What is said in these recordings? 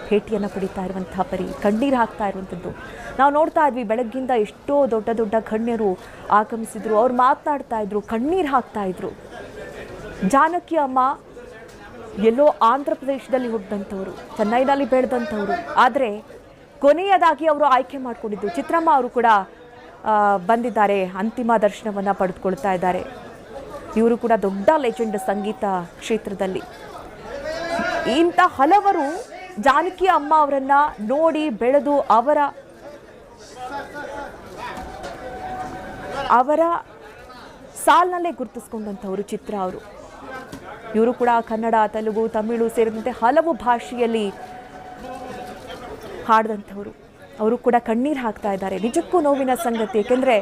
ಭೇಟಿಯನ್ನು ಪಡಿತಾ ಇರುವಂತಹ ಪರಿ ಕಣ್ಣೀರು ಹಾಕ್ತಾ ಇರುವಂಥದ್ದು ನಾವು ನೋಡ್ತಾ ಇದ್ವಿ. ಬೆಳಗ್ಗಿಂದ ಎಷ್ಟೋ ದೊಡ್ಡ ದೊಡ್ಡ ಗಣ್ಯರು ಆಗಮಿಸಿದ್ರು, ಅವ್ರು ಮಾತನಾಡ್ತಾ ಇದ್ರು, ಕಣ್ಣೀರು ಹಾಕ್ತಾ ಇದ್ರು. ಜಾನಕಿ ಅಮ್ಮ ಎಲ್ಲೋ ಆಂಧ್ರ ಪ್ರದೇಶದಲ್ಲಿ ಹುಟ್ಟಿದಂಥವ್ರು, ಚೆನ್ನೈನಲ್ಲಿ ಬೆಳೆದಂಥವ್ರು. ಆದರೆ ಕೊನೆಯದಾಗಿ ಅವರು ಆಯ್ಕೆ ಮಾಡಿಕೊಂಡಿದ್ದು ಚಿತ್ರಮ್ಮ ಅವರು ಕೂಡ ಬಂದಿದ್ದಾರೆ, ಅಂತಿಮ ದರ್ಶನವನ್ನು ಪಡೆದುಕೊಳ್ತಾ ಇದ್ದಾರೆ. ಇವರು ಕೂಡ ದೊಡ್ಡ ಲೆಜೆಂಡ್ ಸಂಗೀತ ಕ್ಷೇತ್ರದಲ್ಲಿ. ಇಂಥ ಹಲವರು ಜಾನಕಿ ಅಮ್ಮ ಅವರನ್ನ ನೋಡಿ ಬೆಳೆದು ಅವರ ಸಾಲಿನಲ್ಲೇ ಗುರುತಿಸ್ಕೊಂಡಂಥವರು ಚಿತ್ರ ಅವರು. ಇವರು ಕೂಡ ಕನ್ನಡ, ತೆಲುಗು, ತಮಿಳು ಸೇರಿದಂತೆ ಹಲವು ಭಾಷೆಯಲ್ಲಿ ಹಾಡಿದಂಥವರು. ಅವರು ಕೂಡ ಕಣ್ಣೀರು ಹಾಕ್ತಾ ಇದ್ದಾರೆ. ನಿಜಕ್ಕೂ ನೋವಿನ ಸಂಗತಿ, ಏಕೆಂದರೆ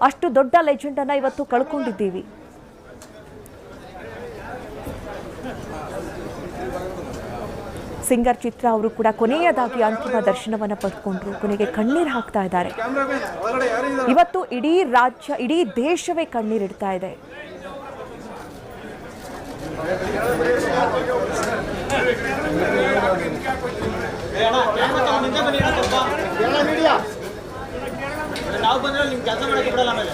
ಅಷ್ಟು ದೊಡ್ಡ ಲೆಜೆಂಡನ್ನು ಇವತ್ತು ಕಳ್ಕೊಂಡಿದ್ದೀವಿ. ಸಿಂಗರ್ ಚಿತ್ರ ಅವರು ಕೂಡ ಕೊನೆಯದಾಗಿ ಅಂತಿಮ ದರ್ಶನವನ್ನು ಪಡೆದುಕೊಂಡ್ರು. ಕೊನೆಗೆ ಕಣ್ಣೀರು ಹಾಕ್ತಾ ಇದ್ದಾರೆ. ಇವತ್ತು ಇಡೀ ರಾಜ್ಯ, ಇಡೀ ದೇಶವೇ ಕಣ್ಣೀರಿಡ್ತಾ ಇದೆ. ನಾವು ಬಂದ್ರೆ ನಿಮ್ಗೆ ಕೆಲಸ ಮಾಡಕ್ಕೆ ಬಿಡಲ್ಲ ಆಮೇಲೆ.